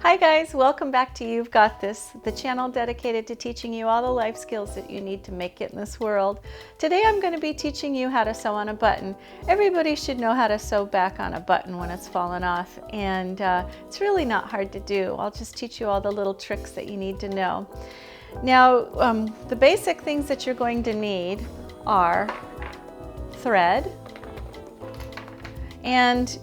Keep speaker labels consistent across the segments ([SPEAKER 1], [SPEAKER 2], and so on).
[SPEAKER 1] Hi guys, welcome back to You've Got This, the channel dedicated to teaching you all the life skills that you need to make it in this world. Today I'm going to be teaching you how to sew on a button. Everybody should know how to sew back on a button when it's fallen off, and it's really not hard to do. I'll just teach you all the little tricks that you need to know. Now, the basic things that you're going to need are thread, and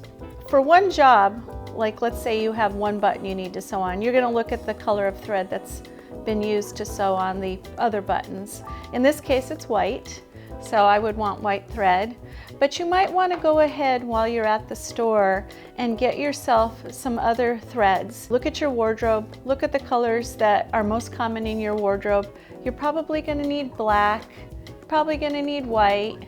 [SPEAKER 1] for one job, like let's say you have one button you need to sew on, you're going to look at the color of thread that's been used to sew on the other buttons. In this case it's white, so I would want white thread, but you might want to go ahead while you're at the store and get yourself some other threads. Look at your wardrobe, look at the colors that are most common in your wardrobe. You're probably going to need black, you're probably going to need white,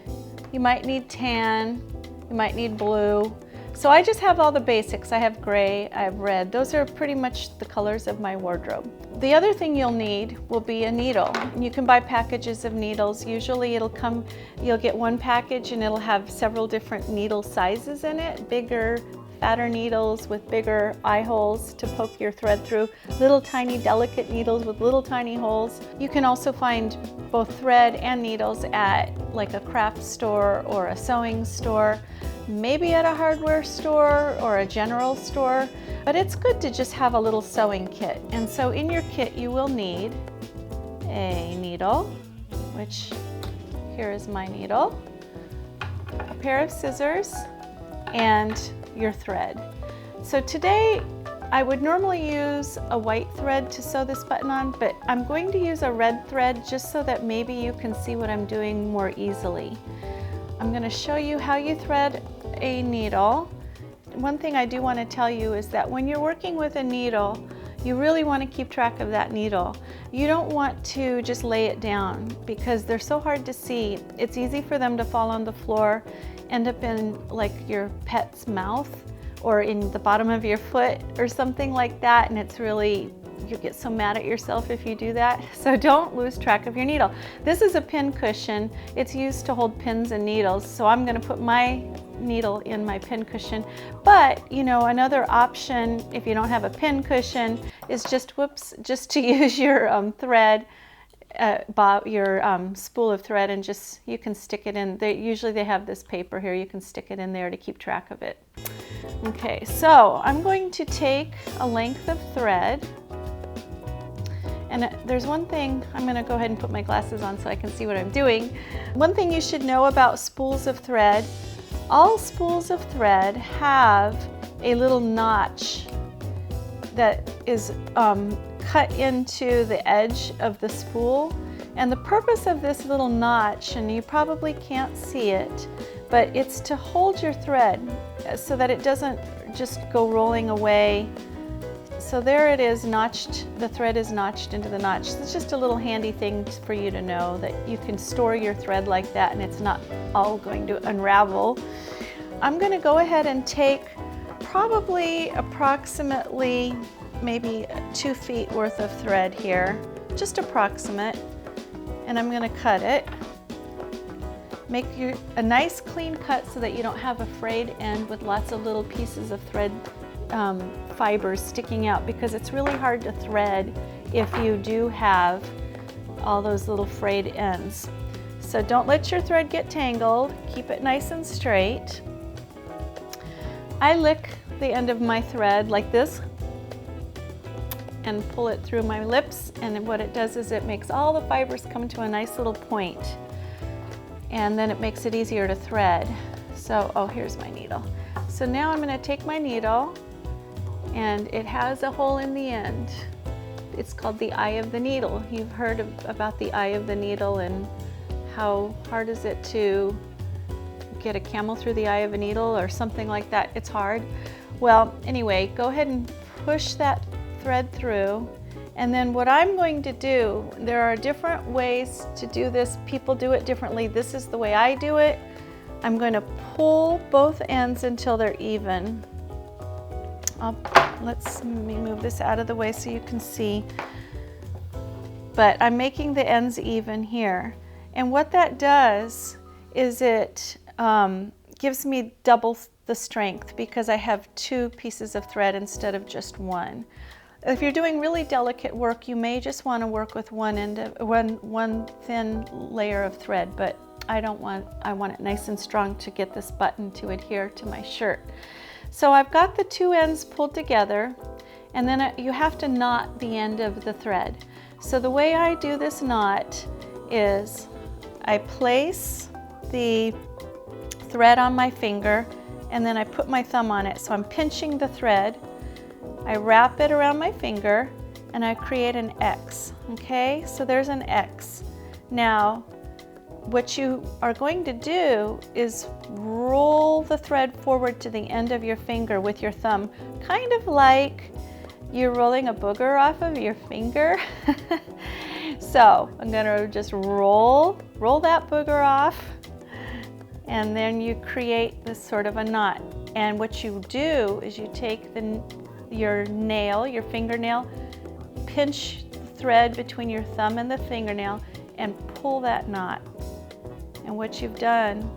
[SPEAKER 1] you might need tan, you might need blue. So I just have all the basics. I have gray, I have red. Those are pretty much the colors of my wardrobe. The other thing you'll need will be a needle. You can buy packages of needles. Usually you'll get one package and it'll have several different needle sizes in it. Bigger, fatter needles with bigger eye holes to poke your thread through. Little tiny delicate needles with little tiny holes. You can also find both thread and needles at like a craft store or a sewing store. Maybe at a hardware store or a general store, but it's good to just have a little sewing kit. And so in your kit you will need a needle, which here is my needle, a pair of scissors, and your thread. So today I would normally use a white thread to sew this button on, but I'm going to use a red thread just so that maybe you can see what I'm doing more easily. I'm going to show you how you thread a needle. One thing I do want to tell you is that when you're working with a needle, you really want to keep track of that needle. You don't want to just lay it down because they're so hard to see. It's easy for them to fall on the floor, end up in like your pet's mouth or in the bottom of your foot or something like that, and it's really, you get so mad at yourself if you do that. So don't lose track of your needle. This is a pin cushion. It's used to hold pins and needles, so I'm going to put my needle in my pin cushion. But you know, another option if you don't have a pin cushion is just to use your thread, your spool of thread, and just you can stick it in. Usually they have this paper here, you can stick it in there to keep track of it. Okay, so I'm going to take a length of thread. And there's one thing, I'm going to go ahead and put my glasses on so I can see what I'm doing. One thing you should know about spools of thread, all spools of thread have a little notch that is cut into the edge of the spool. And the purpose of this little notch, and you probably can't see it, but it's to hold your thread so that it doesn't just go rolling away. So there it is, notched, the thread is notched into the notch. It's just a little handy thing for you to know that you can store your thread like that and it's not all going to unravel. I'm going to go ahead and take probably approximately maybe 2 feet worth of thread here, just approximate, and I'm going to cut it. Make a nice clean cut so that you don't have a frayed end with lots of little pieces of thread fibers sticking out, because it's really hard to thread if you do have all those little frayed ends. So don't let your thread get tangled, keep it nice and straight. I lick the end of my thread like this and pull it through my lips, and what it does is it makes all the fibers come to a nice little point, and then it makes it easier to thread. So, oh, here's my needle. So now I'm going to take my needle, and it has a hole in the end. It's called the eye of the needle. You've heard about the eye of the needle and how hard is it to get a camel through the eye of a needle or something like that. It's hard. Well, anyway, go ahead and push that thread through, And then what I'm going to do, there are different ways to do this. People do it differently. This is the way I do it. I'm going to pull both ends until they're even. Let me move this out of the way so you can see. But I'm making the ends even here. And what that does is it gives me double the strength because I have 2 pieces of thread instead of just 1. If you're doing really delicate work, you may just want to work with one thin layer of thread, but I want it nice and strong to get this button to adhere to my shirt. So I've got the 2 ends pulled together, and then you have to knot the end of the thread. So the way I do this knot is I place the thread on my finger, and then I put my thumb on it. So I'm pinching the thread. I wrap it around my finger and I create an X, okay? So there's an X. Now, what you are going to do is roll the thread forward to the end of your finger with your thumb, kind of like you're rolling a booger off of your finger. So I'm gonna just roll that booger off, and then you create this sort of a knot. And what you do is you take your fingernail, pinch the thread between your thumb and the fingernail and pull that knot. And what you've done,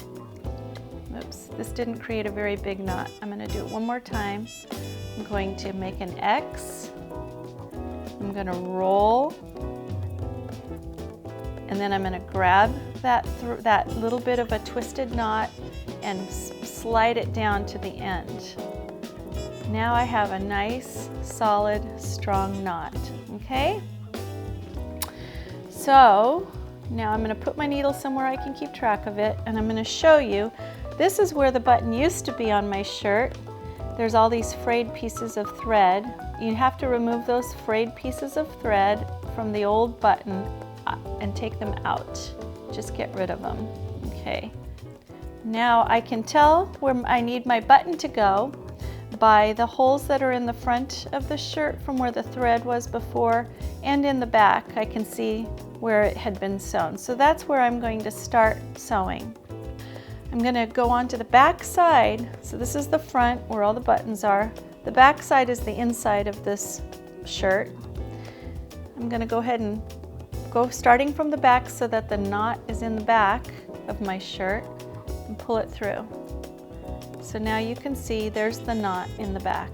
[SPEAKER 1] oops, this didn't create a very big knot. I'm going to do it one more time. I'm going to make an X. I'm going to roll. And then I'm going to grab that little bit of a twisted knot and slide it down to the end. Now I have a nice, solid, strong knot, okay? So now I'm going to put my needle somewhere I can keep track of it, and I'm going to show you. This is where the button used to be on my shirt. There's all these frayed pieces of thread. You have to remove those frayed pieces of thread from the old button and take them out. Just get rid of them, okay? Now I can tell where I need my button to go by the holes that are in the front of the shirt from where the thread was before, and in the back I can see where it had been sewn. So that's where I'm going to start sewing. I'm going to go on to the back side. So this is the front where all the buttons are. The back side is the inside of this shirt. I'm going to go ahead and go starting from the back so that the knot is in the back of my shirt and pull it through. So now you can see there's the knot in the back,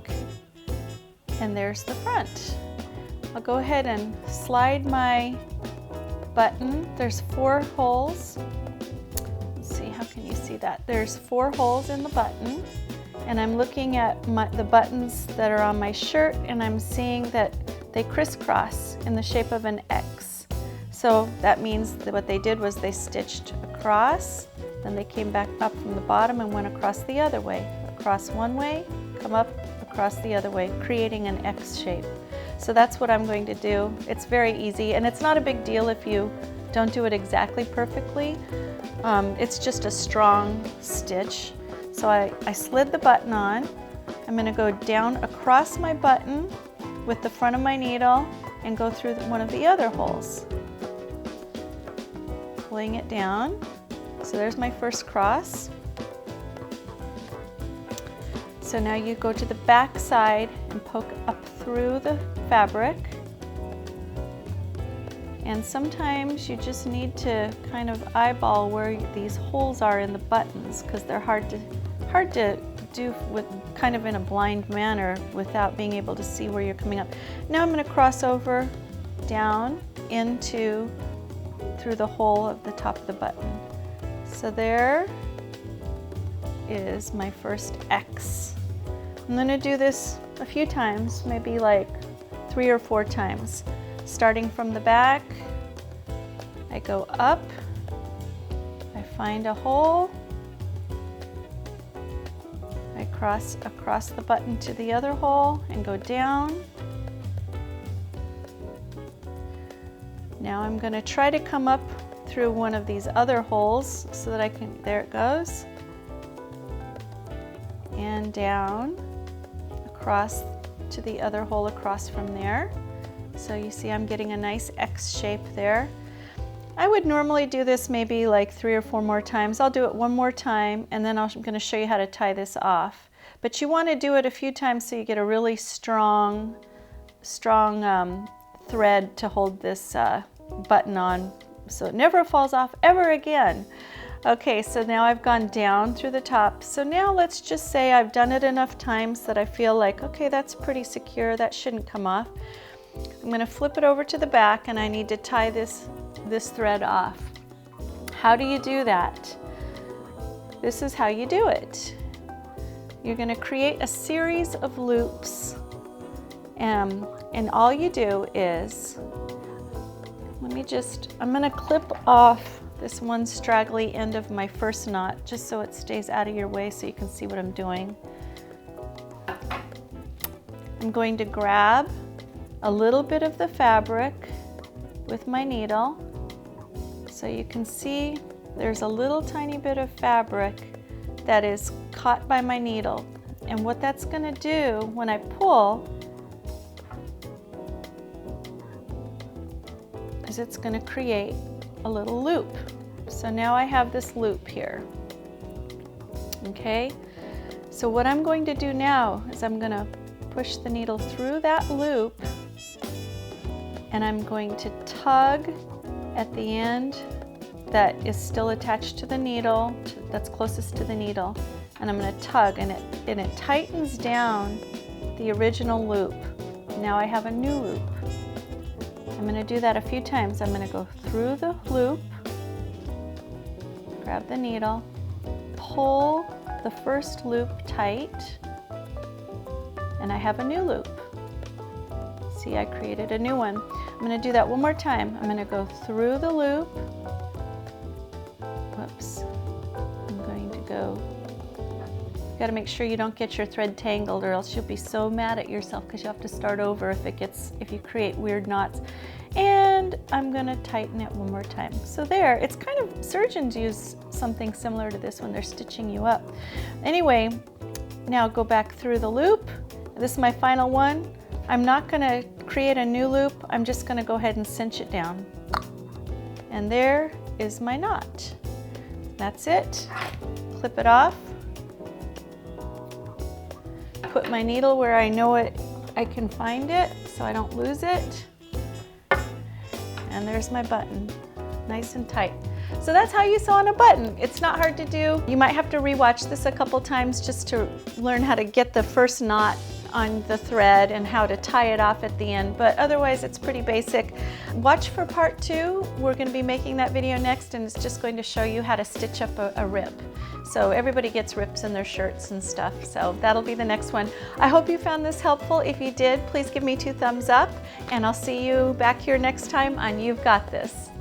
[SPEAKER 1] and there's the front. I'll go ahead and slide my button. There's 4 holes. Let's see, how can you see that? There's 4 holes in the button, and I'm looking at the buttons that are on my shirt, and I'm seeing that they crisscross in the shape of an X. So that means that what they did was they stitched across, then they came back up from the bottom and went across the other way. Across one way, come up, across the other way, creating an X shape. So that's what I'm going to do. It's very easy, and it's not a big deal if you don't do it exactly perfectly. It's just a strong stitch. So I slid the button on. I'm going to go down across my button with the front of my needle and go through one of the other holes. Pulling it down. So there's my first cross. So now you go to the back side and poke up through the fabric. And sometimes you just need to kind of eyeball where these holes are in the buttons, because they're hard to do with kind of in a blind manner without being able to see where you're coming up. Now I'm going to cross over down through the hole of the top of the button. So there is my first X. I'm going to do this a few times, maybe like 3 or 4 times. Starting from the back, I go up, I find a hole, I cross across the button to the other hole and go down. Now I'm going to try to come up through one of these other holes so that I can, there it goes, and down across to the other hole across from there. So you see I'm getting a nice X shape there. I would normally do this maybe like 3 or 4 more times. I'll do it one more time and then I'm going to show you how to tie this off. But you want to do it a few times so you get a really strong thread to hold this button on so it never falls off ever again. Okay, so now I've gone down through the top. So now let's just say I've done it enough times that I feel like, okay, that's pretty secure, that shouldn't come off. I'm going to flip it over to the back and I need to tie this thread off. How do you do that? This is how you do it. You're going to create a series of loops and all you do is, I'm going to clip off this one straggly end of my first knot just so it stays out of your way so you can see what I'm doing. I'm going to grab a little bit of the fabric with my needle so you can see there's a little tiny bit of fabric that is caught by my needle, and what that's going to do when I pull is it's going to create a little loop. So now I have this loop here. Okay, so what I'm going to do now is I'm going to push the needle through that loop and I'm going to tug at the end that is still attached to the needle, that's closest to the needle, and I'm going to tug and it tightens down the original loop. Now I have a new loop. I'm going to do that a few times. I'm going to go through the loop, grab the needle, pull the first loop tight, and I have a new loop. See, I created a new one. I'm going to do that one more time. I'm going to go through the loop. Whoops. I'm going to go. You got to make sure you don't get your thread tangled or else you'll be so mad at yourself because you have to start over if you create weird knots. And I'm going to tighten it one more time. So there, it's kind of, surgeons use something similar to this when they're stitching you up. Anyway, now go back through the loop. This is my final one. I'm not going to create a new loop. I'm just going to go ahead and cinch it down. And there is my knot. That's it. Clip it off. Put my needle where I know I can find it so I don't lose it. And there's my button, nice and tight. So that's how you sew on a button. It's not hard to do. You might have to rewatch this a couple times just to learn how to get the first knot on the thread and how to tie it off at the end, but otherwise it's pretty basic. Watch for part 2. We're going to be making that video next, and it's just going to show you how to stitch up a rip. So everybody gets rips in their shirts and stuff, so that'll be the next one. I hope you found this helpful. If you did, please give me 2 thumbs up, and I'll see you back here next time on You've Got This.